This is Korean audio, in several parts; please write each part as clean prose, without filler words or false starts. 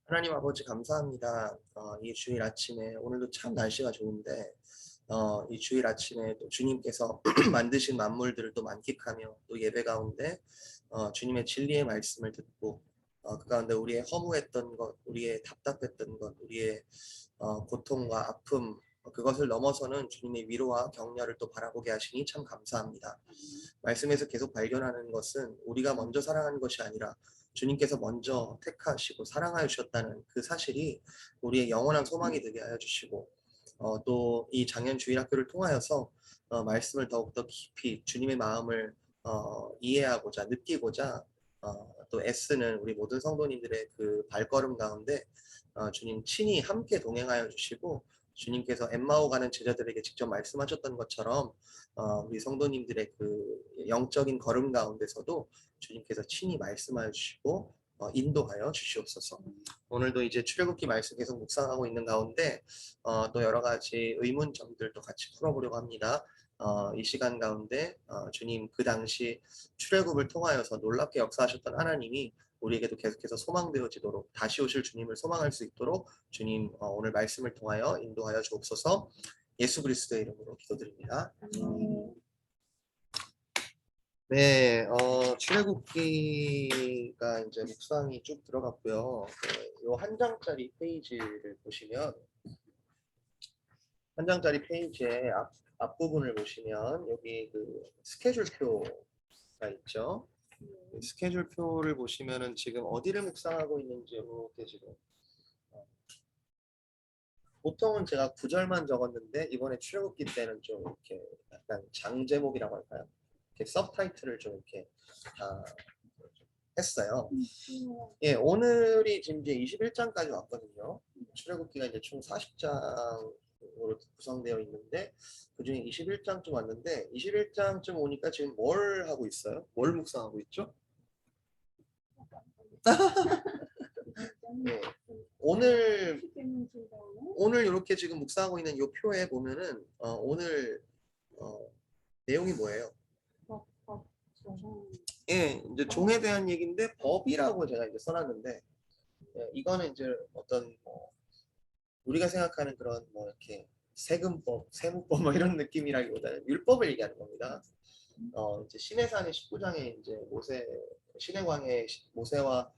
하나님 아버지 감사합니다. 이 주일 아침에 오늘도 참 날씨가 좋은데 이 주일 아침에 또 주님께서 만드신 만물들을 또 만끽하며 또 예배 가운데 주님의 진리의 말씀을 듣고 그 가운데 우리의 허무했던 것, 우리의 답답했던 것, 우리의 고통과 아픔 그것을 넘어서는 주님의 위로와 격려를 또 바라보게 하시니 참 감사합니다. 말씀에서 계속 발견하는 것은 우리가 먼저 사랑하는 것이 아니라 주님께서 먼저 택하시고 사랑하여 주셨다는 그 사실이 우리의 영원한 소망이 되게 하여 주시고 또 이 작년 주일학교를 통하여서 말씀을 더욱더 깊이 주님의 마음을 이해하고자 느끼고자 또 애쓰는 우리 모든 성도님들의 그 발걸음 가운데 주님 친히 함께 동행하여 주시고 주님께서 엠마오 가는 제자들에게 직접 말씀하셨던 것처럼 우리 성도님들의 그 영적인 걸음 가운데서도 주님께서 친히 말씀하여 주시고 인도하여 주시옵소서. 오늘도 이제 출애굽기 말씀 계속 묵상하고 있는 가운데 또 여러 가지 의문점들도 같이 풀어보려고 합니다. 이 시간 가운데 주님 그 당시 출애굽을 통하여서 놀랍게 역사하셨던 하나님이 우리에게도 계속해서 소망되어지도록 다시 오실 주님을 소망할 수 있도록 주님 오늘 말씀을 통하여 인도하여 주옵소서. 예수 그리스도의 이름으로 기도드립니다. 네, 출애굽기가 이제 묵상이 쭉 들어갔고요. 요 한 장짜리 페이지를 보시면 한 장짜리 페이지의 앞부분을 보시면 여기 그 스케줄표가 있죠. 스케줄표를 보시면은 지금 어디를 묵상하고 있는지 이렇게 지금 보통은 제가 구절만 적었는데 이번에 출애굽기 때는 좀 이렇게 약간 장제목이라고 할까요? 이렇게 서브타이틀을 좀 이렇게 다 했어요. 예, 오늘이 지금 이제 21장까지 왔거든요. 출애굽기가 이제 총 40장으로 구성되어 있는데 그중에 21장쯤 왔는데 21장쯤 오니까 지금 뭘 하고 있어요? 뭘 묵상하고 있죠? 네. 오늘 이렇게 지금 묵상하고 있는 이 표에 보면은 오늘 내용이 뭐예요? 예, 이제 종에 대한 얘기인데 법이라고 제가 이제 써놨는데 예, 이거는 이제 어떤 뭐 우리가 생각하는 그런 뭐 이렇게 세금법, 세무법 뭐 이런 느낌이라기보다는 율법을 얘기하는 겁니다. 이제 시내산의 19장에 이제 시내광에 모세와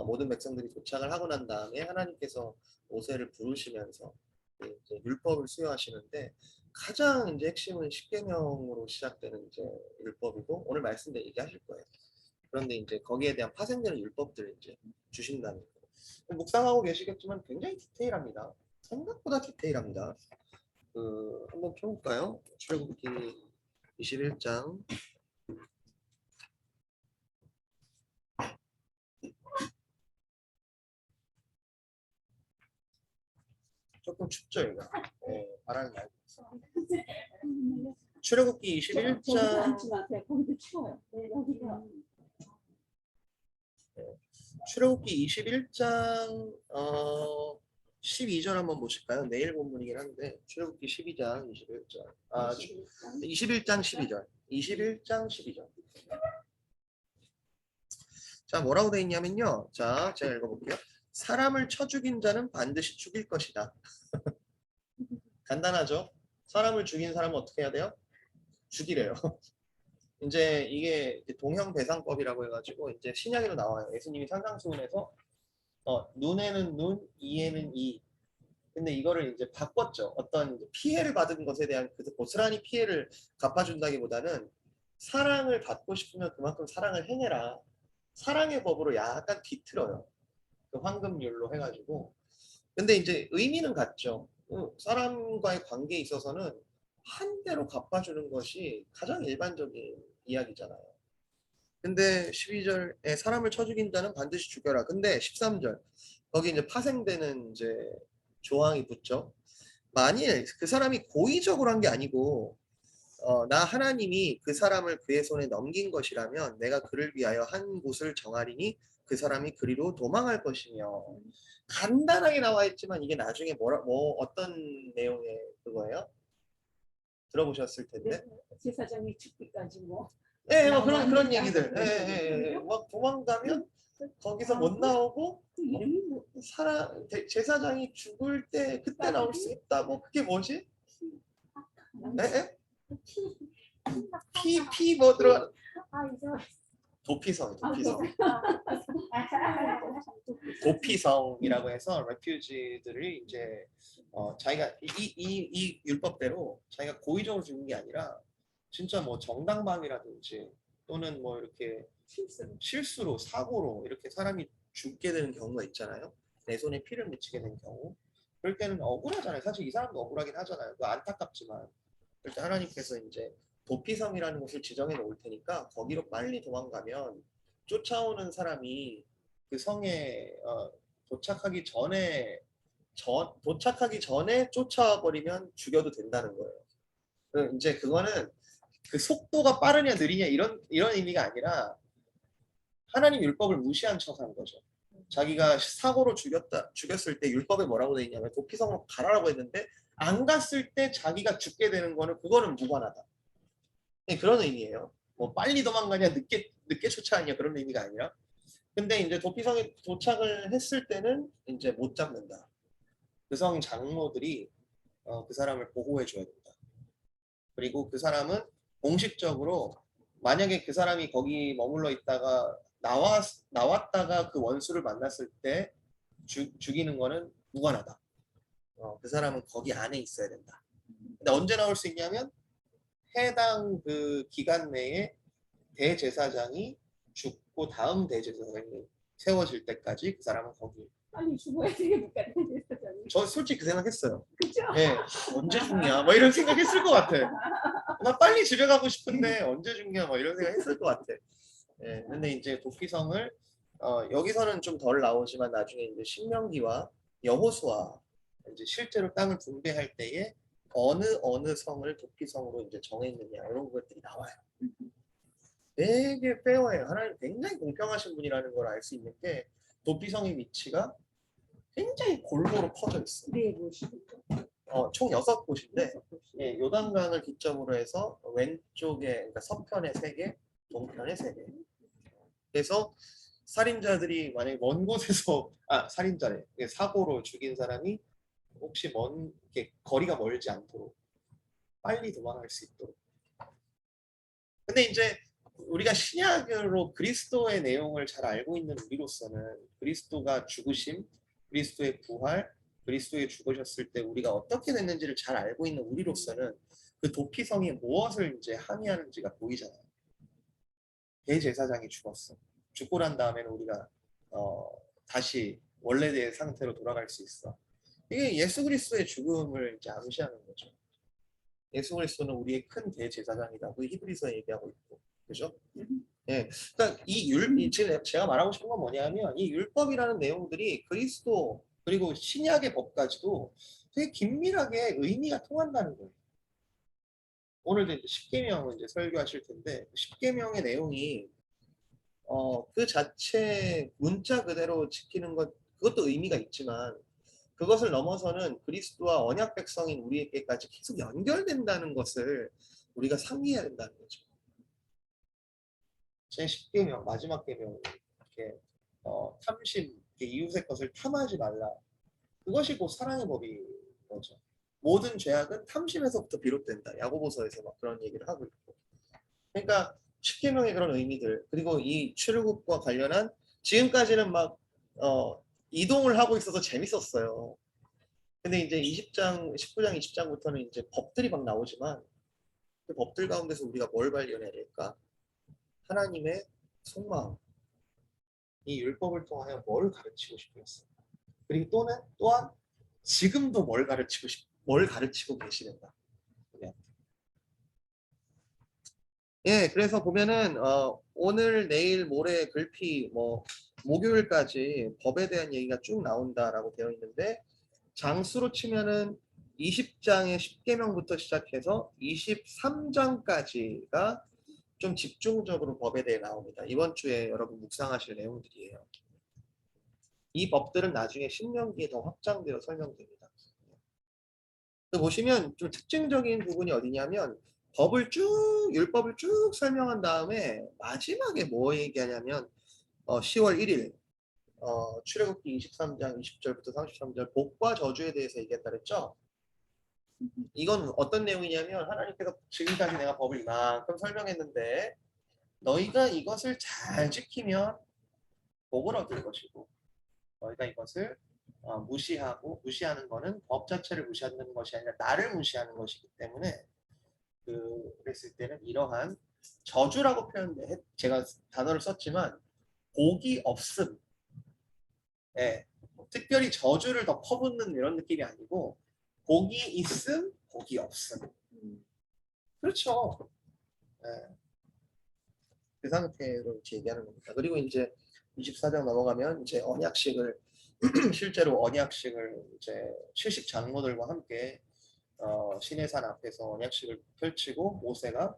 모든 백성들이 도착을 하고 난 다음에 하나님께서 모세를 부르시면서 이제 율법을 수여하시는데 가장 이제 핵심은 십계명으로 시작되는 이제 율법이고 오늘 말씀대 얘기하실 거예요. 그런데 이제 거기에 대한 파생되는 율법들을 이제 주신다는 거예요. 묵상하고 계시겠지만 굉장히 디테일합니다. 생각보다 디테일합니다. 한번 펴볼까요? 출애굽기 21장 조금 춥죠, 이거. 네, 바람이 많이 불어서. 출애굽기 21장 출애굽기 21장 12절 한번 보실까요? 내일 본문이긴 한데 출애굽기 12장 21절 21장 12절 21장 12절 자 뭐라고 되어 있냐면요. 자 제가 읽어볼게요. 사람을 쳐 죽인 자는 반드시 죽일 것이다. 간단하죠? 사람을 죽인 사람은 어떻게 해야 돼요? 죽이래요. 이제 이게 동형배상법이라고 해가지고 이제 신약에도 나와요. 예수님이 산상수훈에서 눈에는 눈, 이에는 이. 근데 이거를 이제 바꿨죠. 어떤 피해를 받은 것에 대한 그 고스란히 피해를 갚아준다기보다는 사랑을 받고 싶으면 그만큼 사랑을 행해라. 사랑의 법으로 약간 뒤틀어요. 그 황금률로 해가지고. 근데 이제 의미는 같죠. 사람과의 관계에 있어서는 한 대로 갚아주는 것이 가장 일반적인 이야기잖아요. 근데 12절에 사람을 쳐 죽인 자는 반드시 죽여라. 근데 13절 거기 이제 파생되는 이제 조항이 붙죠. 만일 그 사람이 고의적으로 한 게 아니고 나 하나님이 그 사람을 그의 손에 넘긴 것이라면 내가 그를 위하여 한 곳을 정하리니 그 사람이 그리로 도망할 것이며 간단하게 나와 있지만 이게 나중에 뭐 어떤 내용의 그거예요? 들어보셨을 텐데. 제사장이 죽기까지 뭐. 예, 뭐 그런 얘기들. 예, 막 도망가면 거기서 못 나오고 제사장이 죽을 때 그때 나올 수 있다고. 그게 뭐지? 에? 피 뭐 들어? 도피성. 도피성이라고 해서 레퓨지들을 이제 자기가 이 율법대로 자기가 고의적으로 죽는 게 아니라 진짜 뭐 정당방위라든지 또는 뭐 이렇게 실수로 사고로 이렇게 사람이 죽게 되는 경우가 있잖아요. 내 손에 피를 묻히게 된 경우. 그럴 때는 억울하잖아요. 사실 이 사람도 억울하긴 하잖아요. 그 안타깝지만 그럴 때 하나님께서 이제 도피성이라는 곳을 지정해 놓을 테니까 거기로 빨리 도망가면 쫓아오는 사람이 그 성에 도착하기 전에 쫓아와 버리면 죽여도 된다는 거예요. 이제 그거는 그 속도가 빠르냐 느리냐 이런 의미가 아니라 하나님 율법을 무시한 척 한 거죠. 자기가 사고로 죽였을 때 율법에 뭐라고 돼 있냐면 도피성으로 가라라고 했는데 안 갔을 때 자기가 죽게 되는 거는 그거는 무관하다. 그런 의미예요. 뭐 빨리 도망가냐 늦게 쫓아가냐 그런 의미가 아니라. 근데 이제 도피성에 도착을 했을 때는 이제 못 잡는다. 그 성 장로들이 그 사람을 보호해 줘야 된다. 그리고 그 사람은 공식적으로 만약에 그 사람이 거기 머물러 있다가 나왔다가 그 원수를 만났을 때 죽이는 거는 무관하다. 그 사람은 거기 안에 있어야 된다. 근데 언제 나올 수 있냐면 해당 그 기간 내에 대제사장이 죽고 다음 대제사장이 세워질 때까지 그 사람은 거기. 빨리 죽어야 되겠다. 저 솔직히 그 생각했어요. 그죠? 네, 언제 죽냐? 뭐 이런 생각했을 것 같아. 나 빨리 집에 가고 싶은데 언제 죽냐? 뭐 이런 생각했을 것 같아. 네, 근데 이제 도피성을 여기서는 좀 덜 나오지만 나중에 이제 신명기와 여호수아 이제 실제로 땅을 분배할 때에 어느 성을 도피성으로 이제 정했느냐 이런 것들이 나와요. 되게 페어해요. 하나님 굉장히 공평하신 분이라는 걸 알 수 있는 게 도피성의 위치가 굉장히 골고루 퍼져 있어. 네, 곳이죠. 총 6곳인데 예, 요단강을 기점으로 해서 왼쪽에 그러니까 서편에 3개, 동편에 3개. 그래서 살인자들이 만약에 먼 곳에서 살인자래 사고로 죽인 사람이 혹시 이렇게 거리가 멀지 않도록 빨리 도망갈 수 있도록. 근데 이제 우리가 신약으로 그리스도의 내용을 잘 알고 있는 우리로서는 그리스도가 죽으심, 그리스도의 부활, 그리스도에 죽으셨을 때 우리가 어떻게 됐는지를 잘 알고 있는 우리로서는 그 도피성이 무엇을 이제 함의하는지가 보이잖아요. 대제사장이 죽었어. 죽고 난 다음에는 우리가 다시 원래의 상태로 돌아갈 수 있어. 이게 예수 그리스도의 죽음을 이제 암시하는 거죠. 예수 그리스도는 우리의 큰 대제사장이다. 그 히브리서에 얘기하고 있고, 그죠? 예, 그러니까 지금 제가 말하고 싶은 건 뭐냐면 이 율법이라는 내용들이 그리스도 그리고 신약의 법까지도 되게 긴밀하게 의미가 통한다는 거예요. 오늘도 이제 십계명을 이제 설교하실 텐데 십계명의 내용이 그 자체 문자 그대로 지키는 것 그것도 의미가 있지만 그것을 넘어서는 그리스도와 언약 백성인 우리에게까지 계속 연결된다는 것을 우리가 상기해야 된다는 거죠. 제 10계명 마지막 계명 이렇게 탐심 이웃의 것을 탐하지 말라. 그것이 곧 사랑의 법인 거죠. 모든 죄악은 탐심에서부터 비롯된다. 야고보서에서 막 그런 얘기를 하고 있고. 그러니까 10계명의 그런 의미들 그리고 이 출애굽과 관련한 지금까지는 막 이동을 하고 있어서 재밌었어요. 근데 이제 20장, 19장, 20장부터는 이제 법들이 막 나오지만 그 법들 가운데서 우리가 뭘 발견해야 될까? 하나님의 속마음. 이 율법을 통하여 뭘 가르치고 싶으셨어요? 그리고 또한 지금도 뭘 가르치고 계시는가? 예, 그래서 보면은 오늘, 내일, 모레, 글피 뭐 목요일까지 법에 대한 얘기가 쭉 나온다라고 되어 있는데 장수로 치면은 20장의 10계명부터 시작해서 23장까지가 좀 집중적으로 법에 대해 나옵니다. 이번 주에 여러분 묵상하실 내용들이에요. 이 법들은 나중에 신명기에 더 확장되어 설명됩니다. 보시면 좀 특징적인 부분이 어디냐면 율법을 쭉 설명한 다음에 마지막에 뭐 얘기하냐면 10월 1일 출애굽기 23장 20절부터 33절 복과 저주에 대해서 얘기했다 그랬죠? 이건 어떤 내용이냐면 하나님께서 지금까지 내가 법을 이만큼 설명했는데 너희가 이것을 잘 지키면 복을 얻을 것이고 너희가 이것을 무시하고 무시하는 것은 법 자체를 무시하는 것이 아니라 나를 무시하는 것이기 때문에 그랬을 때는 이러한 저주라고 표현해 제가 단어를 썼지만 복이 없음. 예, 특별히 저주를 더 퍼붓는 이런 느낌이 아니고 복이 있음, 복이 없음. 그렇죠. 예, 그 상태로 이렇게 얘기하는 겁니다. 그리고 이제 24장 넘어가면 이제 언약식을 실제로 언약식을 이제 70 장로들과 함께 시내산 앞에서 언약식을 펼치고 모세가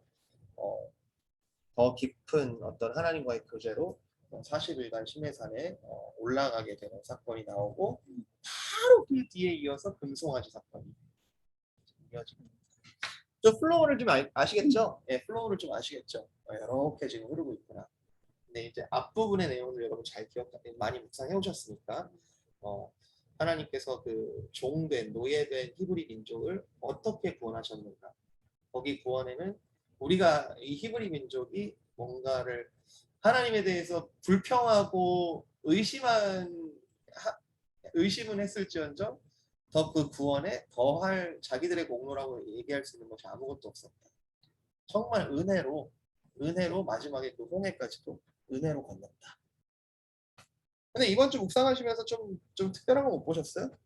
더 깊은 어떤 하나님과의 교제로 40일간 시내산에 올라가게 되는 사건이 나오고 바로 그 뒤에 이어서 금송아지 사건이 이어집니다. 저 플로우를 좀 아시겠죠? 예, 플로우를 좀 아시겠죠? 이렇게 지금 흐르고 있구나. 근데 이제 앞부분의 내용을 여러분 잘 많이 묵상해 오셨으니까 하나님께서 그 종된 노예된 히브리 민족을 어떻게 구원하셨는가? 거기 구원에는 우리가 이 히브리 민족이 뭔가를 하나님에 대해서 불평하고 의심은 했을지언정 더 그 구원에 더할 자기들의 공로라고 얘기할 수 있는 것이 아무것도 없었다. 정말 은혜로 마지막에 그 홍해까지도 은혜로 건넜다. 근데 이번 주 묵상하시면서 좀 특별한 거 못 보셨어요?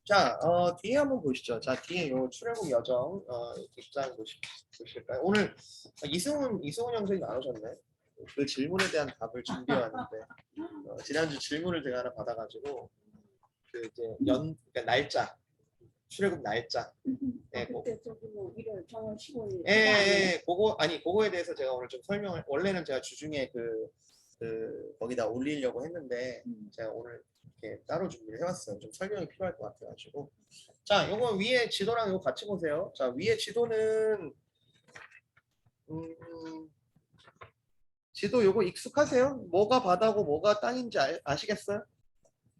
자, 뒤에 한번 보시죠. 자, 뒤에 요 출애굽 여정 뒷장 보실까요? 오늘 이승훈 형생이 안 오셨네. 그 질문에 대한 답을 준비해 왔는데 지난주 질문을 제가 하나 받아가지고 그 이제 그러니까 날짜 출애굽 날짜. 네, 그때 저기 뭐 1월 정월 15일. 그거에 대해서 제가 오늘 좀 설명을 원래는 제가 주중에 거기다 올리려고 했는데 제가 오늘 이렇게 따로 준비를 해왔어요. 좀 설명이 필요할 것 같아가지고. 자, 요거 위에 지도랑 요거 같이 보세요. 자, 위에 지도는 지도 요거 익숙하세요? 뭐가 바다고 뭐가 땅인지 아시겠어요?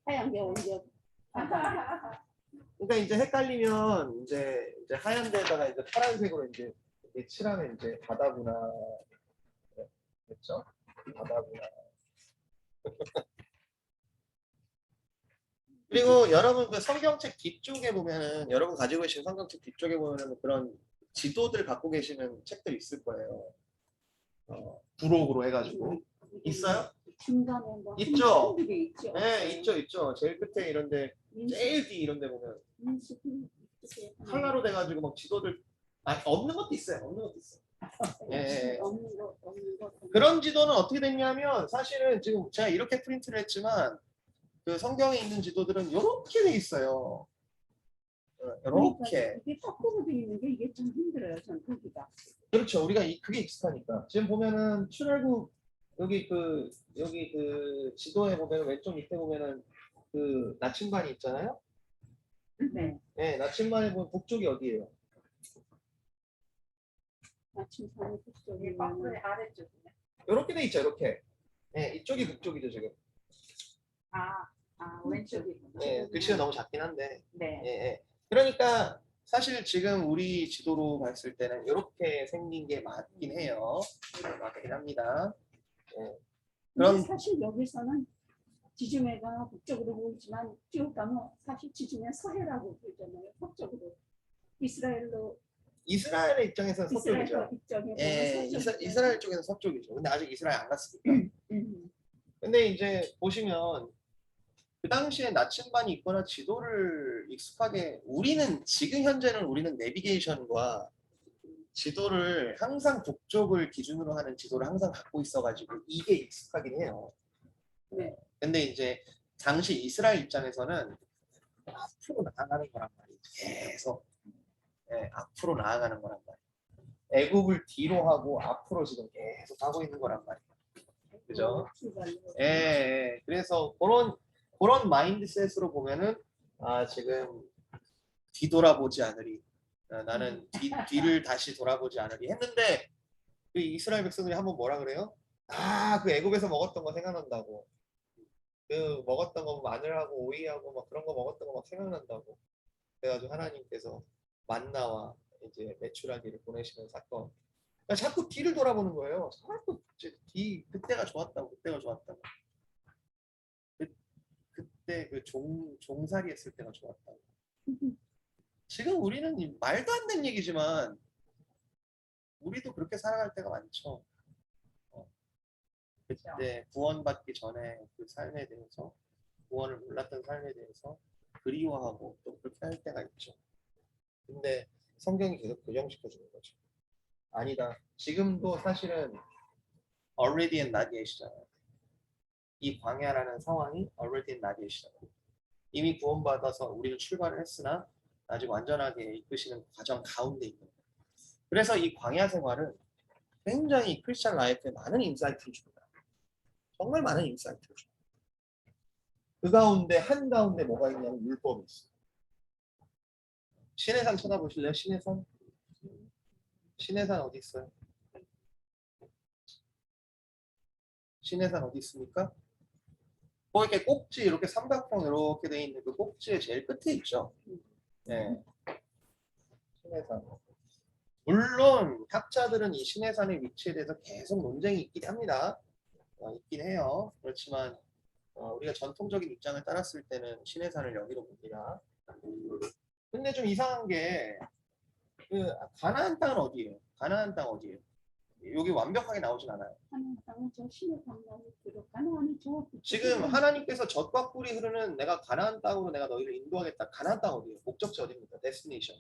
하얀 게 언제? 그러니까 이제 헷갈리면 이제 하얀 데다가 이제 파란색으로 이제 이렇게 칠하면 이제 바다구나. 그렇죠? 바다구나. 그리고 여러분 그 성경책 뒤쪽에 보면은 여러분 가지고 계신 성경책 뒤쪽에 보면은 그런 지도들 갖고 계시는 책들 있을 거예요. 부록으로 해가지고 있어요? 중간에 뭐 있죠? 한두 개 있죠. 네, 있죠. 제일 끝에 이런데 제일 뒤 이런데 보면 칼라로 돼가지고 막 지도들 없는 것도 있어요. 예. 없는 거. 그런 지도는 어떻게 됐냐면 사실은 지금 제가 이렇게 프린트를 했지만 그 성경에 있는 지도들은 이렇게 돼 있어요. 이렇게. 이게 거꾸로 돼 있는 게 이게 좀 힘들어요. 전 거기가. 그렇죠. 우리가 그게 익숙하니까. 지금 보면은 출애굽 여기 그 지도에 보면 왼쪽 밑에 보면은 그 나침반이 있잖아요. 네. 네, 나침반에 보면 북쪽이 어디예요? 나침반이 북쪽에 거꾸로 아래쪽이네. 이렇게 돼 있죠. 이렇게. 네, 이쪽이 북쪽이죠 지금. 왼쪽이구나. 네, 글씨가 너무 작긴 한데. 네. 예. 그러니까 사실 지금 우리 지도로 봤을 때는 이렇게 생긴 게 맞긴 해요. 맞긴 합니다. 예. 그럼 사실 여기서는 지중해가 북쪽으로 보이지만 쭉 가면 사실 지중해 서해라고 보이잖아요. 서쪽으로. 이스라엘의 입장에서는 서쪽이죠. 예, 이스라엘 쪽에서 서쪽이죠. 근데 아직 이스라엘 안 갔으니까. 근데 이제 보시면 그 당시에 나침반이 있거나 지도를 익숙하게 지금 현재는 우리는 내비게이션과 지도를 항상 북쪽을 기준으로 하는 지도를 항상 갖고 있어가지고 이게 익숙하긴 해요. 네. 근데 이제 당시 이스라엘 입장에서는 앞으로 나아가는 거란 말이에요. 계속 앞으로 나아가는 거란 말이에요. 애굽을 뒤로 하고 앞으로 지금 계속 가고 있는 거란 말이에요. 그죠? 그래서 그런 마인드셋으로 보면은 지금 뒤돌아보지 않으리 나는 뒤를 다시 돌아보지 않으리 했는데 그 이스라엘 백성들이 한번 뭐라 그래요? 아, 그 애굽에서 먹었던 거 생각난다고. 그 먹었던 거 마늘하고 오이하고 막 그런 거 먹었던 거 막 생각난다고. 그래가지고 하나님께서 만나와 이제 메추라기를 보내시는 사건. 그러니까 자꾸 뒤를 돌아보는 거예요. 자꾸 그때가 좋았다고, 그때가 좋았다고. 그때 그 종살이 했을 때가 좋았다고. 지금 우리는 말도 안 되는 얘기지만 우리도 그렇게 살아갈 때가 많죠. 그때 구원받기 전에 그 삶에 대해서 구원을 몰랐던 삶에 대해서 그리워하고 또 그렇게 할 때가 있죠. 근데 성경이 계속 교정시켜 주는 거죠. 아니다. 지금도 사실은 already and not yet이잖아요. 이 광야라는 상황이 already and not yet이잖아요. 이미 구원받아서 우리는 출발을 했으나 아직 완전하게 이끄시는 과정 가운데 있는 거예요. 그래서 이 광야 생활은 굉장히 크리스찬 라이프에 많은 인사이트를 줍니다. 정말 많은 인사이트를 줍니다. 그 가운데 한가운데 뭐가 있냐면 율법이 있어요. 신해산 쳐다보실래요? 신해산? 신해산 어디 있어요? 신해산 어디 있습니까? 뭐 이렇게 꼭지 이렇게 삼각형 이렇게 돼 있는 그 꼭지의 제일 끝에 있죠. 네. 신해산. 물론 학자들은 이 신해산의 위치에 대해서 계속 논쟁이 있긴 합니다. 있긴 해요. 그렇지만 우리가 전통적인 입장을 따랐을 때는 신해산을 여기로 봅니다. 근데 좀 이상한 게 그 가나안 땅은 어디예요? 가나안 땅 어디예요? 여기 완벽하게 나오진 않아요. 하나님 땅은 저 신의 방법을 들어 가나안이 저 지금 하나님께서 젖과 꿀이 흐르는 내가 가나안 땅으로 내가 너희를 인도하겠다. 가나안 땅 어디예요? 목적지 어디입니까? 데스티네이션.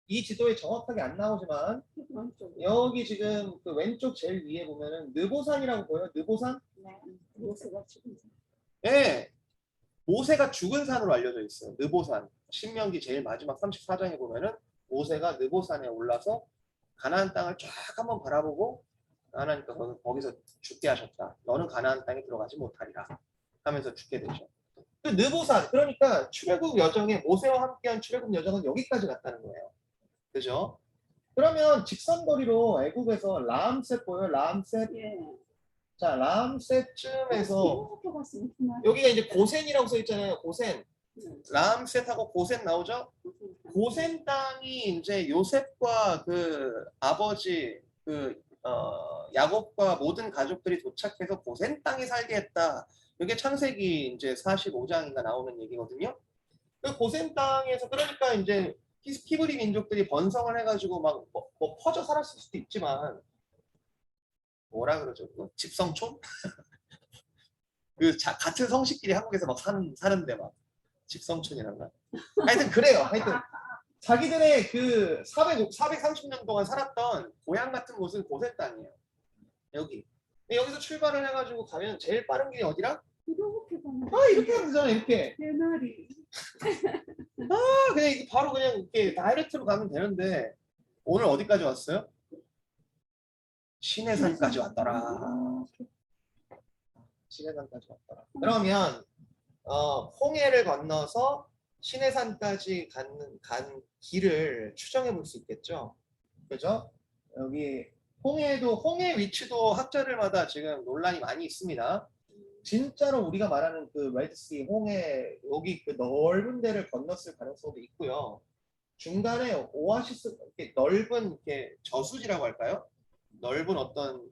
이 지도에 정확하게 안 나오지만 여기 지금 그 왼쪽 제일 위에 보면은 느보산이라고 보여요. 느보산? 네, 모세가 지금 네. 모세가 죽은 산으로 알려져 있어요. 느보산. 신명기 제일 마지막 34장에 보면은 모세가 느보산에 올라서 가나안 땅을 쫙 한번 바라보고 하나님께서 거기서 죽게 하셨다. 너는 가나안 땅에 들어가지 못하리라 하면서 죽게 되죠. 그 느보산, 그러니까 출애굽 여정에 모세와 함께한 출애굽 여정은 여기까지 갔다는 거예요. 그죠? 그러면 직선거리로 애굽에서 라암셋 보여요? 라암셋? 예. 자, 라암셋쯤에서 학교 갔으면 여기가 이제 고센이라고 써 있잖아요. 고센. 네. 라암셋하고 고센 나오죠? 고센 땅이 이제 요셉과 그 아버지 그 야곱과 모든 가족들이 도착해서 고센 땅에 살게 했다. 이게 창세기 이제 45장인가 나오는 얘기거든요. 그 고센 땅에서 그러니까 이제 히브리 민족들이 번성을 해가지고 막 뭐 퍼져 살았을 수도 있지만 뭐라 그러죠? 집성촌? 그 같은 성씨끼리 한국에서 막 사는데 막 집성촌이란가. 하여튼 그래요. 하여튼 자기들의 그 430년 동안 살았던 고향 같은 곳은 고센 땅이에요. 여기. 여기서 출발을 해가지고 가면 제일 빠른 길이 어디라? 이렇게 가면 이렇게 하면 되잖아. 이렇게. 대나리. 그냥 바로 그냥 이렇게 다이렉트로 가면 되는데 오늘 어디까지 왔어요? 신해산까지 왔더라. 신해산까지 왔더라. 그러면 홍해를 건너서 신해산까지 간 길을 추정해 볼 수 있겠죠. 그죠? 여기 홍해 위치도 학자들마다 지금 논란이 많이 있습니다. 진짜로 우리가 말하는 그 레드시 홍해 여기 그 넓은 데를 건넜을 가능성도 있고요. 중간에 오아시스 이렇게 넓은 이렇게 저수지라고 할까요? 넓은 어떤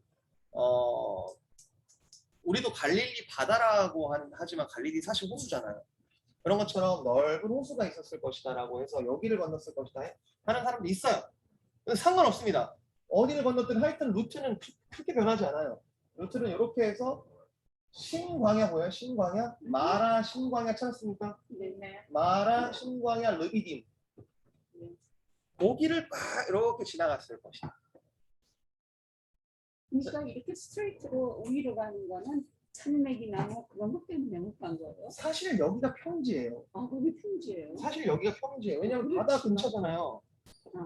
우리도 갈릴리 바다라고 하지만 갈릴리 사실 호수잖아요. 그런 것처럼 넓은 호수가 있었을 것이다라고 해서 여기를 건넜을 것이다 하는 사람도 있어요. 상관없습니다. 어디를 건넜든 하여튼 루트는 크게 변하지 않아요. 루트는 이렇게 해서 신광야 보여요? 신광야? 마라 신광야 찾았습니까? 네. 마라 신광야 르비딤. 거기를 막 이렇게 지나갔을 것이다. 그러니까 이렇게 스트레이트로 위로 가는 거는 산맥이나 뭐 그런 것 때문에 못 간 거예요. 사실 여기가 평지예요. 거기 평지예요. 사실 여기가 평지예요. 왜냐하면 바다 근처잖아요.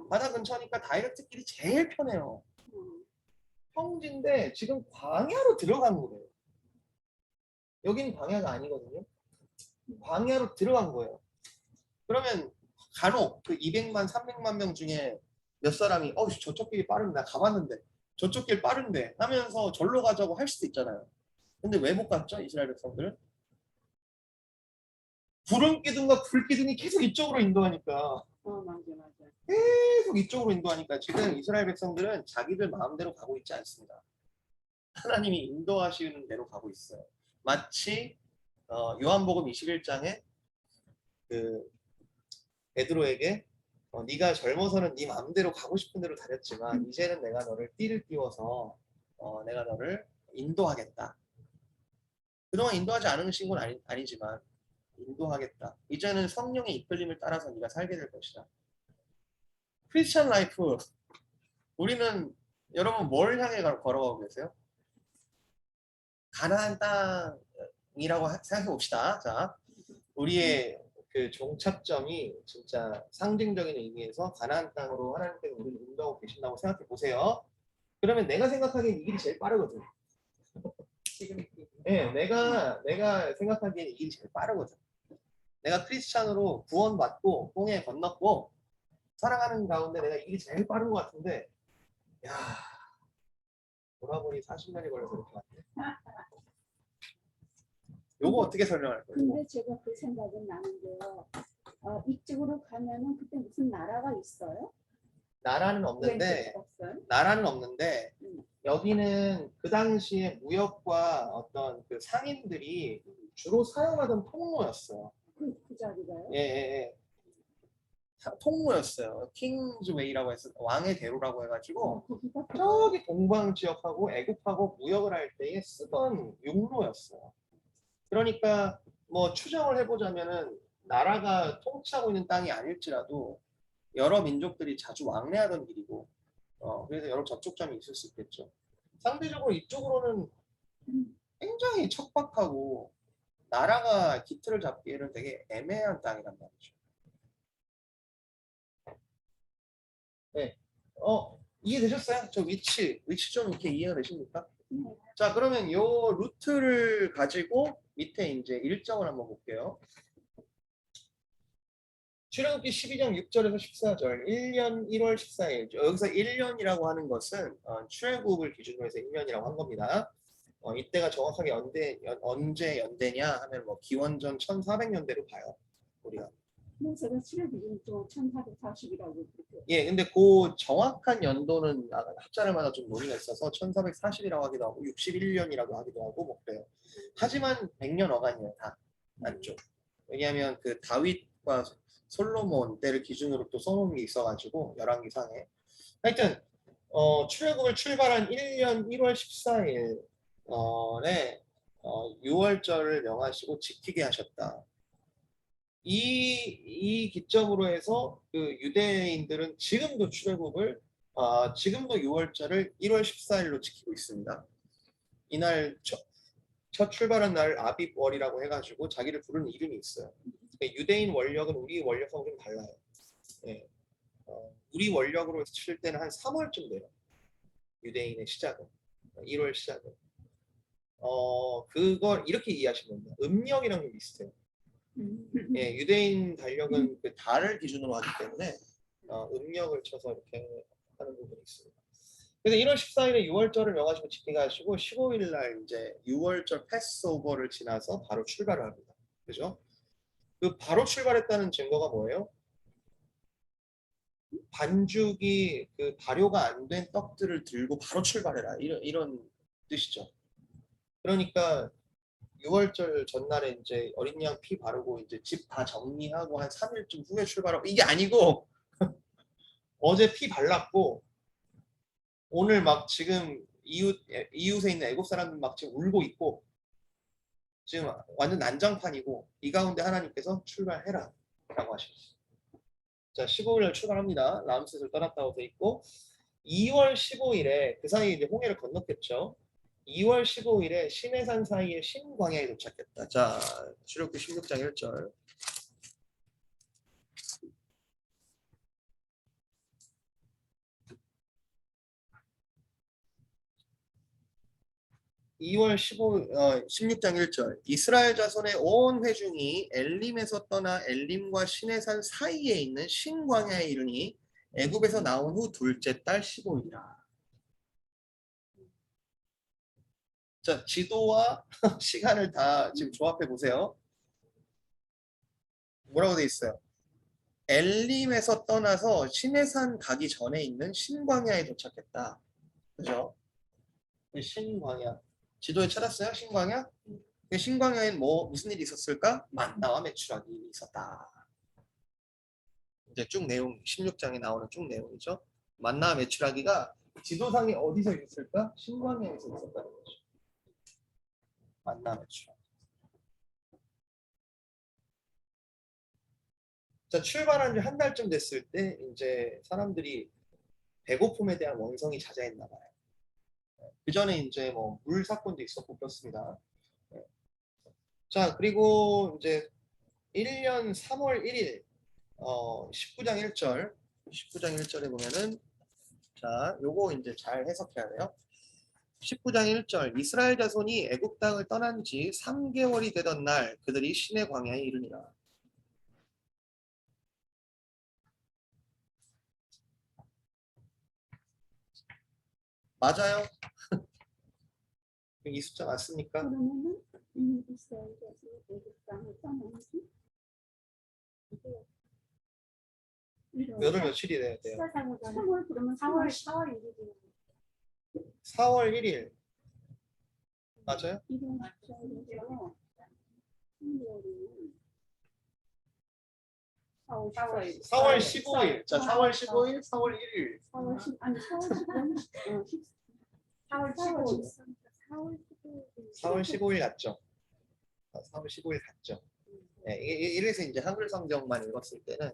바다 근처니까 다이렉트 길이 제일 편해요. 평지인데 지금 광야로 들어간 거예요. 여기는 광야가 아니거든요. 광야로 들어간 거예요. 그러면 간혹 그 200만, 300만 명 중에 몇 사람이 저쪽 길이 빠른데 나 가봤는데 저쪽 길 빠른데 하면서 절로 가자고 할 수도 있잖아요. 근데 왜 못 갔죠? 이스라엘 백성들은? 구름 기둥과 불 기둥이 계속 이쪽으로 인도하니까 맞아. 계속 이쪽으로 인도하니까 지금 이스라엘 백성들은 자기들 마음대로 가고 있지 않습니다. 하나님이 인도하시는 대로 가고 있어요. 마치 요한복음 21장에 그 베드로에게 네가 젊어서는 네 마음대로 가고 싶은 대로 다녔지만 이제는 내가 너를 띠를 띄워서 내가 너를 인도하겠다. 그동안 인도하지 않은 건 아니지만 인도하겠다. 이제는 성령의 이끌림을 따라서 네가 살게 될 것이다. 크리스천 라이프 우리는 여러분 뭘 향해 걸어가고 계세요? 가나안 땅이라고 생각해 봅시다. 자, 우리의 그 종착점이 진짜 상징적인 의미에서 가나안 땅으로 하나님께서 우리를 인도하고 계신다고 생각해 보세요. 그러면 내가 생각하기엔 이 길이 제일 빠르거든. 지금 네, 내가 생각하기엔 이 길이 제일 빠르거든. 내가 크리스찬으로 구원받고 홍해 건넜고 살아가는 가운데 내가 이 길이 제일 빠른 것 같은데, 야, 돌아보니 40년이 걸려서 이렇게 왔네. 요거 어떻게 설명할 거예요? 근데 제가 그 생각은 나는데요. 이쪽으로 가면은 그때 무슨 나라가 있어요? 나라는 없는데 왼쪽에 없어요? 나라는 없는데 음. 여기는 그 당시에 무역과 어떤 그 상인들이 주로 사용하던 통로였어요. 그 자리가요? 예, 예, 예. 통로였어요. 킹즈웨이라고 해서 왕의 대로라고 해가지고 거기가 저기 동방 지역하고 애국하고 무역을 할 때에 쓰던 육로였어요. 그러니까 뭐 추정을 해보자면은 나라가 통치하고 있는 땅이 아닐지라도 여러 민족들이 자주 왕래하던 길이고 그래서 여러 접촉점이 있을 수 있겠죠. 상대적으로 이쪽으로는 음, 굉장히 척박하고 나라가 기틀을 잡기에는 되게 애매한 땅이란 말이죠. 네. 이해되셨어요? 저 위치 좀 이렇게 이해가 되십니까? 네. 자, 그러면 요 루트를 가지고 밑에 이제 일정을 한번 볼게요. 출애굽기 12장 6절에서 14절, 1년 1월 14일. 여기서 1년이라고 하는 것은 출애굽을 기준으로 해서 1년이라고 한 겁니다. 이때가 정확하게 언제 연대냐 하면 뭐 기원전 1400년대로 봐요. 우리가. 뭐 제가 출애굽이 또 1440이라고 그렇게. 예, 근데 그 정확한 연도는 학자들마다 좀 논의가 있어서 1440이라고 하기도 하고 61년이라고 하기도 하고 뭐 그래요. 하지만 100년 어간이에요, 다 안쪽. 왜냐하면 그 다윗과 솔로몬 때를 기준으로 또 써놓은 게 있어가지고 열왕기상에. 하여튼 출애굽을 출발한 1년 1월 14일에 6월절을 명하시고 지키게 하셨다. 이 기점으로 해서 그 유대인들은 지금도 출애굽을 지금도 6월절을 1월 14일로 지키고 있습니다. 이날 첫 출발한 날 아빕월이라고 해가지고 자기를 부르는 이름이 있어요. 그러니까 유대인 원력은 우리 원력하고 좀 달라요. 예. 우리 원력으로 칠 때는 한 3월쯤 돼요. 유대인의 시작은 1월 시작은. 그걸 이렇게 이해하시면 됩니다. 음력이랑 좀 비슷해요. 예, 유대인 달력은 그 달을 기준으로 하기 때문에 음력을 쳐서 이렇게 하는 부분이 있습니다. 그래서 1월 14일에 6월절을 명하시고 지키게 하시고 15일 날 이제 6월절 패스오버를 지나서 바로 출발을 합니다. 그죠? 그 바로 출발했다는 증거가 뭐예요? 반죽이 그 발효가 안 된 떡들을 들고 바로 출발해라. 이런 뜻이죠. 그러니까 6월절 전날에 이제 어린 양 피 바르고 이제 집 다 정리하고 한 3일쯤 후에 출발하고 이게 아니고 어제 피 발랐고 오늘 막 지금 이웃에 있는 애국 사람들 막 지금 울고 있고 지금 완전 난장판이고 이 가운데 하나님께서 출발해라 라고 하셨어요. 자, 15일날 출발합니다. 라암셋을 떠났다고 돼 있고 2월 15일에 그 사이에 이제 홍해를 건넜겠죠. 2월 15일에 시내산 사이에 신광야에 도착했다. 자, 출애굽기 16장 1절. 2월 16장 1절 이스라엘 자손의 온 회중이 엘림에서 떠나 엘림과 시내산 사이에 있는 신광야에 이르니 애굽에서 나온 후 둘째 달 15일이라. 자, 지도와 시간을 다 지금 조합해 보세요. 뭐라고 돼 있어요? 엘림에서 떠나서 시내산 가기 전에 있는 신광야에 도착했다. 그죠? 신광야. 지도에 찾았어요? 신광야? 그 신광야엔 무슨 일이 있었을까? 만나와 메추라기 일이 있었다. 이제 쭉 내용 16장에 나오는 쭉 내용이죠. 만나와 메추라기가 지도상에 어디서 있었을까? 신광야에서 있었다는 거죠. 만나와 메추라기. 자, 출발한 지 한 달쯤 됐을 때 이제 사람들이 배고픔에 대한 원성이 자자했나 봐요. 그 전에 이제 뭐 물 사건도 있었고 그렇습니다. 자, 그리고 이제 1년 3월 1일 19장 1절 19장 1절에 보면은 자, 요거 이제 잘 해석해야 돼요. 19장 1절 이스라엘 자손이 애굽 땅을 떠난 지 3개월이 되던 날 그들이 시내 광야에 이르니라. 맞아요? 이 숫자 맞습니까? 그러면은 이스라엘 자손이 애굽 땅을 떠나지 몇월 며칠이 돼야 돼요? 3월 그러면 4월 1일이요. 4월 1일 맞아요? 1월 14일에서 3개월이면 4월 15일. 자, 4월 15일, 4월 1일. 4월 10 아니 4월 15일 4월 15일 4월 15일 갔죠. 4월 15일 갔죠. 네, 이래서 이제 한글 성경만 읽었을 때는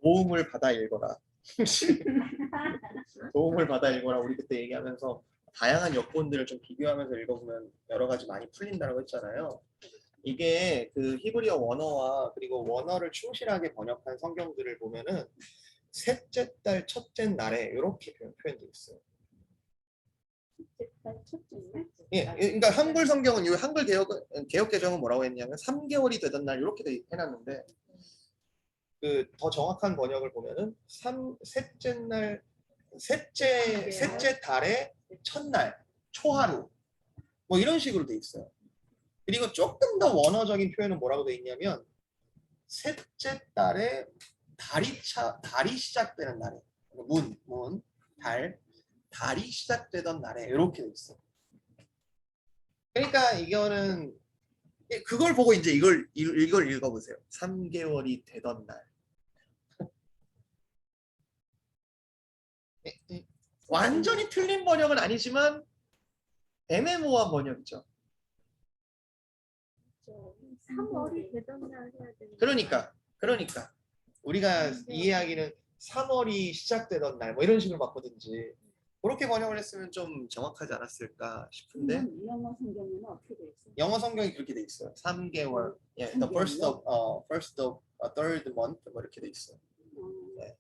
도움을 받아 읽어라. 도움을 받아 읽어라. 우리 그때 얘기하면서 다양한 여건들을 좀 비교하면서 읽어보면 여러 가지 많이 풀린다고 했잖아요. 이게 그 히브리어 원어와 그리고 원어를 충실하게 번역한 성경들을 보면은 셋째 달 첫째 날에 이렇게 표현되어 있어요. 예, 그러니까 한글 성경은 이 한글 개역 개정은 뭐라고 했냐면 3개월이 되던 날 이렇게 해놨는데 그 더 정확한 번역을 보면은 셋째 달의 첫날 초하루 뭐 이런 식으로 돼 있어요. 그리고 조금 더 원어적인 표현은 뭐라고 돼 있냐면 셋째 달에 달이 시작되는 날에 달이 시작되던 날에 이렇게 돼 있어. 그러니까 이거는 그걸 보고 이제 이걸 읽어보세요. 3개월이 되던 날. 완전히 틀린 번역은 아니지만 애매모호한 번역이죠. 3월이 되던 날 해야 되는 그러니까 우리가 이해하기는 3월이 시작되던 날 뭐 이런 식으로 바꾸든지 그렇게 번역을 했으면 좀 정확하지 않았을까 싶은데 영어 성경에는 어떻게 돼 있어요? 영어 성경이 그렇게 돼 있어요. 3개월, the first of third month 뭐 이렇게 돼 있어요. 네.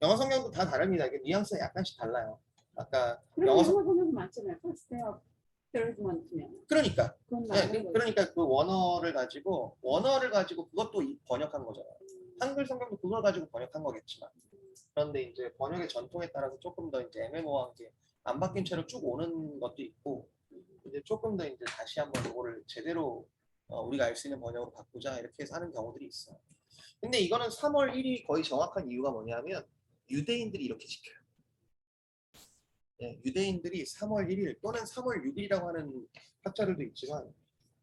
영어 성경도 다 다릅니다. 이게 뉘앙스가 약간씩 달라요. 아까 영어 성경도 맞잖아요. first day of third month면. 그러니까 그 원어를 가지고 그것도 번역한 거잖아요. 한글 성경도 그걸 가지고 번역한 거겠지만 그런데 이제 번역의 전통에 따라서 조금 더 이제 애매모호한 게 안 바뀐 채로 쭉 오는 것도 있고 이제 조금 더 이제 다시 한번 이거를 제대로 우리가 알 수 있는 번역으로 바꾸자 이렇게 해서 하는 경우들이 있어요. 근데 이거는 3월 1일이 거의 정확한 이유가 뭐냐면 유대인들이 이렇게 지켜요. 네, 유대인들이 3월 1일 또는 3월 6일이라고 하는 학자들도 있지만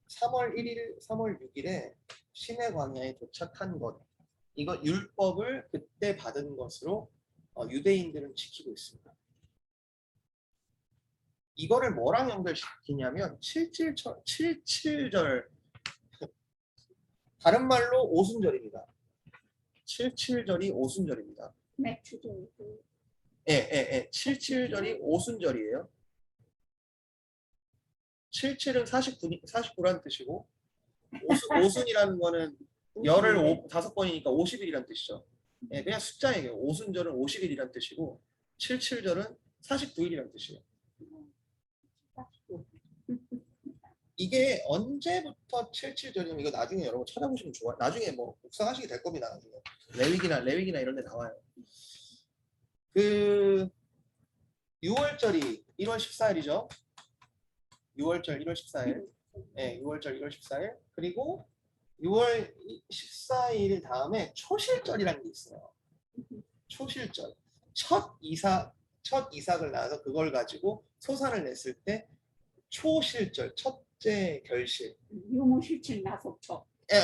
3월 1일, 3월 6일에 시내 광야에 도착한 것 이거 율법을 그때 받은 것으로 유대인들은 지키고 있습니다. 이거를 뭐랑 연결시키냐면 77절 다른 말로 오순절입니다. 77절이 오순절입니다. 맥주절. 예. 77절이 오순절이에요. 77은 49라는 뜻이고 오순이라는 거는 열을 5번이니까 50일이라는 뜻이죠. 예, 그냥 숫자예요. 오순절은 50일이라는 뜻이고 77절은 49일이라는 뜻이에요. 딱 그, 이게 언제부터 77절이면 이거 나중에 여러분 찾아보시면 좋아요. 나중에 뭐 묵상하시게 될 겁니다. 나중에. 레위기나 이런 데 나와요. 그 6월절이 1월 14일이죠. 6월절 1월 14일. 네, 6월절 1월 14일. 그리고 6월 14일 다음에 초실절이라는 게 있어요. 초실절. 첫 이삭을 낳아서 그걸 가지고 소산을 냈을 때 초실절, 첫째 결실. 유무실질 나속초. 예,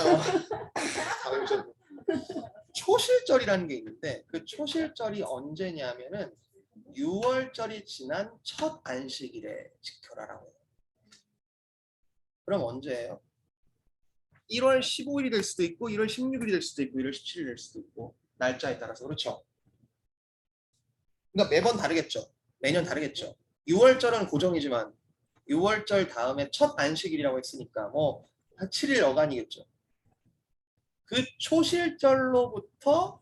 초실절이라는 게 있는데 그 초실절이 언제냐면은 6월절이 지난 첫 안식일에 지켜라라고 해요. 그럼 언제예요? 1월 15일이 될 수도 있고 1월 16일이 될 수도 있고 1월 17일이 될 수도 있고 날짜에 따라서 그렇죠. 그러니까 매번 다르겠죠. 매년 다르겠죠. 6월절은 고정이지만 6월절 다음에 첫 안식일이라고 했으니까 뭐 한 7일 어간이겠죠. 그 초실절로부터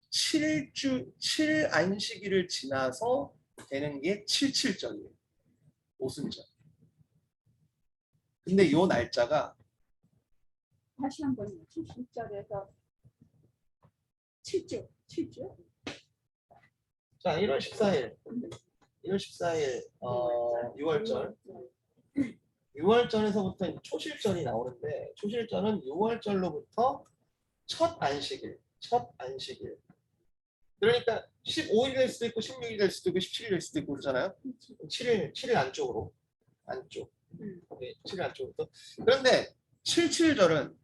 7 안식일을 지나서 되는 게 77절이에요. 오순절. 근데 이 날짜가 다시 한 번요. 70절에서 7주. 자 1월 14일 1월 14일 6월절 6월절에서부터 초실절이 나오는데 초실절은 6월절로부터 첫 안식일 그러니까 15일 될 수도 있고 16일 될 수도 있고 17일 될 수도 있고 그러잖아요. 7일 안쪽 네, 7일 안쪽부터. 그런데 77절은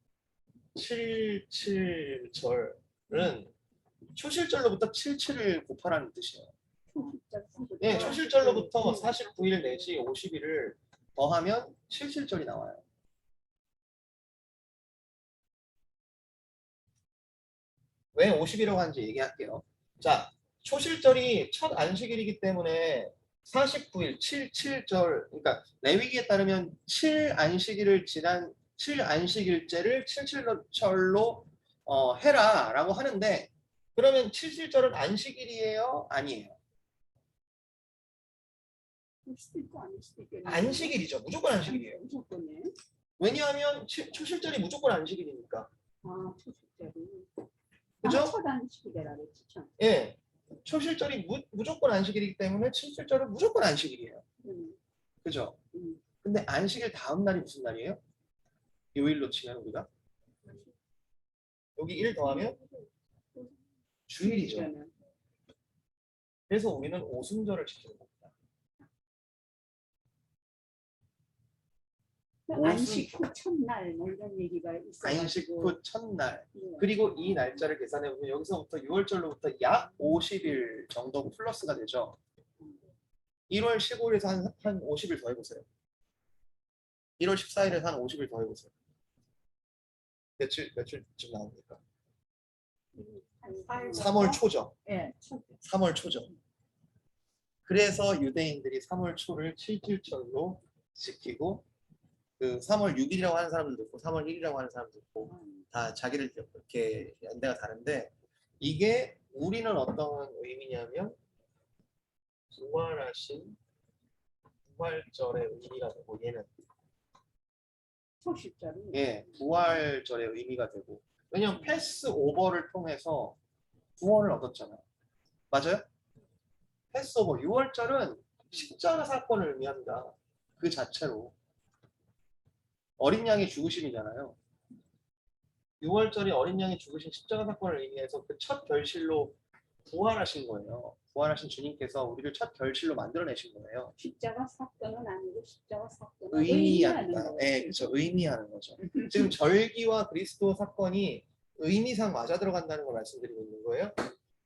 초실절로부터 77을 곱하라는 뜻이에요. 네, 초실절로부터 49일 내지 50일을 더하면 77절이 나와요. 왜 50이라고 하는지 얘기할게요. 자, 초실절이 첫 안식일이기 때문에 49일, 77절, 그러니까 레위기에 따르면 7안식일을 지난 7안식일째를 77절로 해라라고 하는데 그러면 77절은 안식일이에요? 아니에요? 수도 있고 아닐 수도 있겠네요. 안식일이죠. 무조건 안식일이에요. 무조건네. 왜냐하면 초실절이 무조건 안식일이니까. 아, 초실절이. 그죠? 첫 안식일이라 그랬지 참. 예. 초실절이 무조건 안식일이기 때문에 77절은 무조건 안식일이에요. 그죠? 근데 안식일 다음 날이 무슨 날이에요? 요일로 치면 우리가 여기 1 더하면 주일이죠. 그래서 우리는 오순절을 지키는 겁니다. 안식 후 첫날 뭐 이런 얘기가 있어요. 안식 후 첫날. 네. 그리고 이 날짜를 계산해 보면 여기서부터 6월절로부터 약 50일 정도 플러스가 되죠. 1월 15일에서 한 50일 더 해보세요. 1월 14일에서 한 50일 더 해보세요. 며칠쯤 나옵니까? 3월 초죠. 네, 3월 초죠. 그래서 유대인들이 3월 초를 77절로 지키고 그 3월 6일이라고 하는 사람들도 있고 3월 1일이라고 하는 사람도 있고 다 자기를 이렇게 연대가 다른데 이게 우리는 어떤 의미냐면 부활절의 의미가 되고 얘는 초실절이. 예, 부활절의 의미가 되고 왜냐면 패스 오버를 통해서 구원을 얻었잖아요. 맞아요? 패스 오버 6월절은 십자가 사건을 의미합니다. 그 자체로 어린 양의 죽으심이잖아요. 6월절이 어린 양이 죽으신 십자가 사건을 의미해서 그 첫 결실로 부활하신 거예요. 부활하신 주님께서 우리를 첫 결실로 만들어내신 거예요. 십자가 사건은 아니고 십자가 사건은 의미한다. 네, 그렇죠. 의미하는 거죠. 지금 절기와 그리스도 사건이 의미상 맞아 들어간다는 걸 말씀드리고 있는 거예요.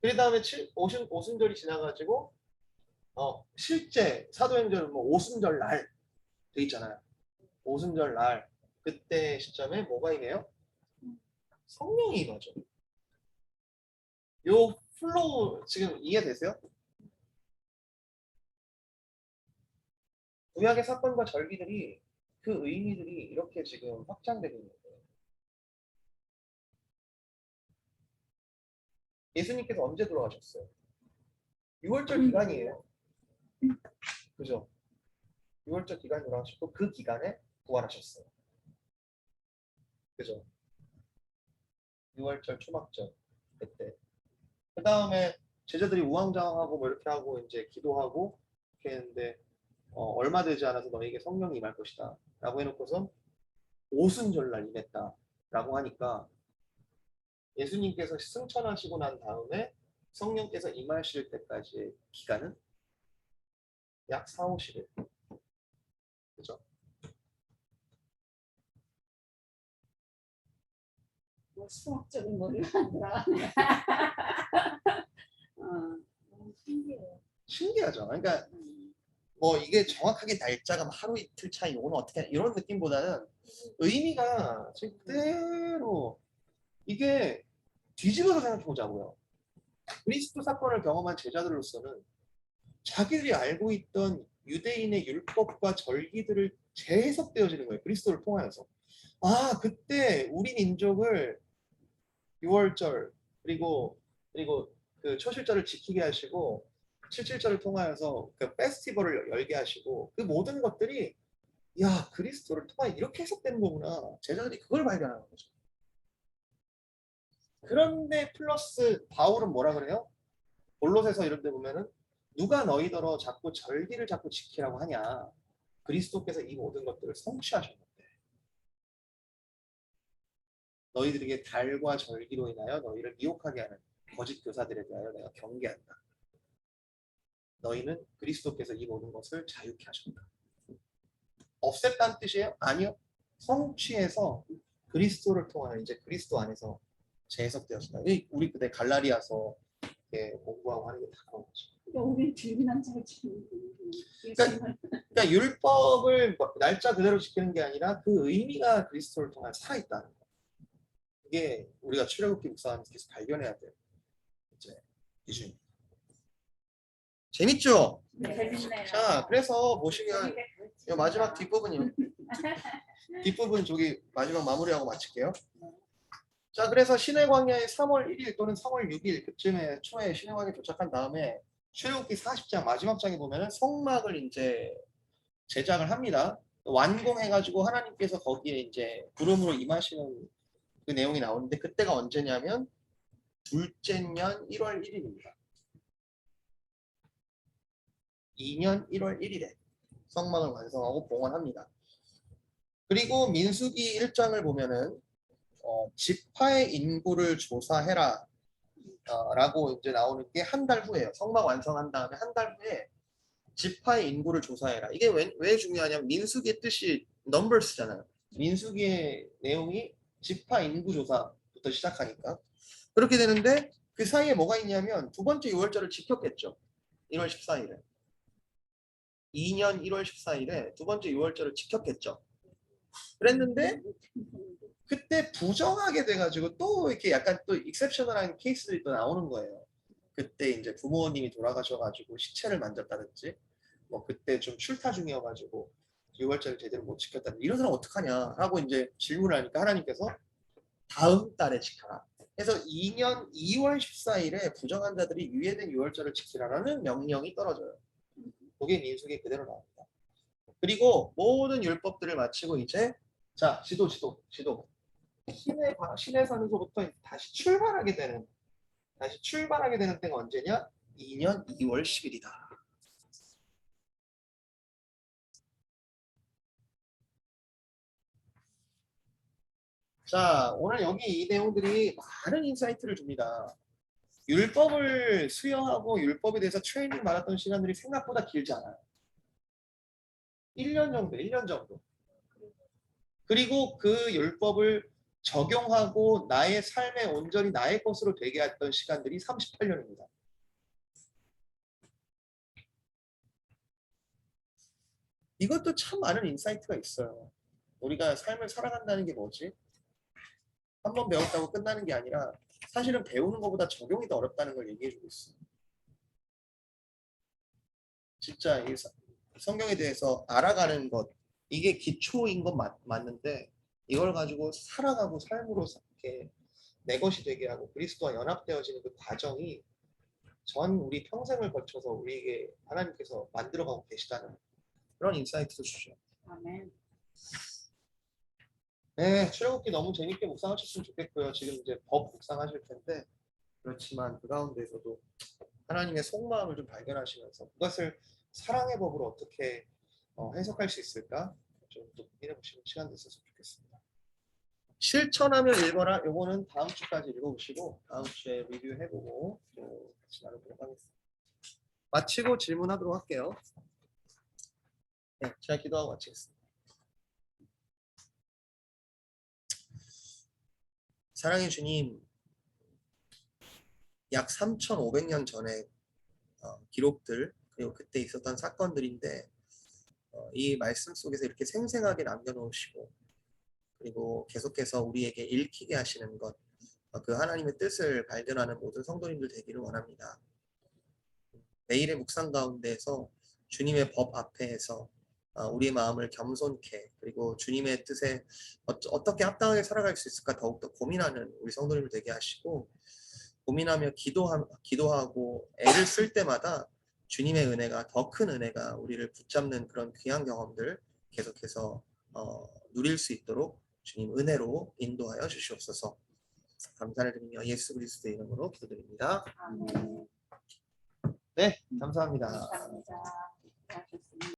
그 다음에 오순절이 지나가지고 실제 사도행전은 뭐 오순절 날 돼 있잖아요. 오순절 날 그때 시점에 뭐가 임해요? 성령이 임하죠. 요 플로우 지금 이해되세요? 구약의 사건과 절기들이 그 의미들이 이렇게 지금 확장되고 있는 거예요. 예수님께서 언제 돌아가셨어요? 6월절 기간이에요. 그죠? 6월절 기간이 돌아가셨고 그 기간에 부활하셨어요. 그죠? 6월절 초막절 그때. 그 다음에 제자들이 우왕좌왕하고 뭐 이렇게 하고 이제 기도하고 이렇게 했는데 얼마 되지 않아서 너에게 성령이 임할 것이다 라고 해놓고선 오순절날 임했다 라고 하니까 예수님께서 승천하시고 난 다음에 성령께서 임하실 때까지의 기간은 약 4, 50일. 그죠? 뭐 수학적인 머리가 안 들어가네. 너무 신기해요. 신기하죠. 그러니까 뭐 이게 정확하게 날짜가 뭐 하루 이틀 차이 오늘 어떻게 이런 느낌보다는 의미가 지금 그대로 이게 뒤집어서 생각해 보자고요. 그리스도 사건을 경험한 제자들로서는 자기들이 알고 있던 유대인의 율법과 절기들을 재해석되어지는 거예요. 그리스도를 통하여서. 아, 그때 우리 민족을 6월절 그리고 그 초실절을 지키게 하시고 77절을 통하여서 그 페스티벌을 열게 하시고 그 모든 것들이 야, 그리스도를 통하여 이렇게 해석되는 거구나. 제자들이 그걸 발견하는 거죠. 그런데 플러스 바울은 뭐라 그래요? 골로새서 이런 데 보면은 누가 너희더러 자꾸 절기를 자꾸 지키라고 하냐. 그리스도께서 이 모든 것들을 성취하셨는데 너희들에게 달과 절기로 인하여 너희를 미혹하게 하는 거짓 교사들에 대하여 내가 경계한다. 너희는 그리스도께서 이 모든 것을 자유케 하셨다. 없앴다는 뜻이에요? 아니요. 성취해서 그리스도를 통하여 이제 그리스도 안에서 재해석되었습니다. 우리 그때 갈라리아서 공부하고 하는 게 다 그런 거죠. 우리 주일이랑 잘 지키는 그러니까 율법을 날짜 그대로 지키는 게 아니라 그 의미가 그리스도를 통해 살아있다는 거. 그게 우리가 출애굽기 묵상하면서 계속 발견해야 돼요. 이제 기준. 재밌죠? 네, 재밌네요. 자, 그래서 보시면 이 마지막 뒷부분이요. 뒷부분 저기 마지막 마무리하고 마칠게요. 자, 그래서 신의 광야에 3월 1일 또는 3월 6일 그쯤에 초에 신의 광야에 도착한 다음에 출애굽기 40장 마지막 장에 보면은 성막을 이제 제작을 합니다. 완공해가지고 하나님께서 거기에 이제 구름으로 임하시는 그 내용이 나오는데 그때가 언제냐면 둘째 년 1월 1일입니다. 2년 1월 1일에 성막을 완성하고 봉헌합니다. 그리고 민수기 1장을 보면은 지파의 인구를 조사해라 라고 이제 나오는 게 한 달 후에요. 성막 완성한 다음에 한 달 후에 지파의 인구를 조사해라. 이게 왜 중요하냐면 민수기의 뜻이 넘버스잖아요. 민수기의 내용이 지파 인구 조사부터 시작하니까 그렇게 되는데 그 사이에 뭐가 있냐면 두 번째 6월절을 지켰겠죠. 1월 14일에 2년 1월 14일에 두 번째 6월절을 지켰겠죠. 그랬는데 그때 부정하게 돼가지고 또 이렇게 약간 또 익셉셔널한 케이스들이 또 나오는 거예요. 그때 이제 부모님이 돌아가셔가지고 시체를 만졌다든지 뭐 그때 좀 출타 중이어가지고 6월절을 제대로 못 지켰다든지 이런 사람 어떡하냐 하고 이제 질문을 하니까 하나님께서 다음 달에 지켜라. 그래서 2년 2월 14일에 부정한 자들이 유예된 6월절을 지키라라는 명령이 떨어져요. 그게 민수기에 그대로 나옵니다. 그리고 모든 율법들을 마치고 이제 자 지도 신의 산에서부터 다시 출발하게 되는 때가 언제냐? 2년 2월 10일이다. 자, 오늘 여기 이 내용들이 많은 인사이트를 줍니다. 율법을 수여하고 율법에 대해서 트레이닝 받았던 시간들이 생각보다 길지 않아요. 1년 정도. 그리고 그 율법을 적용하고 나의 삶의 온전히 나의 것으로 되게 했던 시간들이 38년입니다. 이것도 참 많은 인사이트가 있어요. 우리가 삶을 살아간다는 게 뭐지? 한 번 배웠다고 끝나는 게 아니라 사실은 배우는 것보다 적용이 더 어렵다는 걸 얘기해주고 있어요. 진짜 이 성경에 대해서 알아가는 것 이게 기초인 건 맞는데 이걸 가지고 살아가고 삶으로 이렇게 내 것이 되게 하고 그리스도와 연합되어지는 그 과정이 전 우리 평생을 거쳐서 우리에게 하나님께서 만들어가고 계시다는 그런 인사이트도 주죠. 아멘. 네, 출애굽기 너무 재밌게 묵상하셨으면 좋겠고요. 지금 이제 법 묵상하실 텐데 그렇지만 그 가운데서도 하나님의 속마음을 좀 발견하시면서 그것을 사랑의 법으로 어떻게 해석할 수 있을까 좀 또 고민해 보시는 시간 됐었으면 좋겠습니다. 실천하며 읽어라. 요거는 다음 주까지 읽어보시고 다음 주에 리뷰해보고 또 같이 나누도록 하겠습니다. 마치고 질문하도록 할게요. 네, 제가 기도하고 마치겠습니다. 사랑의 주님, 약 3,500년 전에 기록들 그리고 그때 있었던 사건들인데 이 말씀 속에서 이렇게 생생하게 남겨놓으시고 그리고 계속해서 우리에게 읽히게 하시는 것, 그 하나님의 뜻을 발견하는 모든 성도님들 되기를 원합니다. 매일의 묵상 가운데에서 주님의 법 앞에서 우리의 마음을 겸손케 그리고 주님의 뜻에 어떻게 합당하게 살아갈 수 있을까 더욱더 고민하는 우리 성도님들 되게 하시고 고민하며 기도하고 애를 쓸 때마다 주님의 은혜가 더 큰 은혜가 우리를 붙잡는 그런 귀한 경험들 계속해서 누릴 수 있도록 주님 은혜로 인도하여 주시옵소서. 감사를 드리며 예수 그리스도의 이름으로 기도드립니다. 아멘. 네, 감사합니다. 감사합니다.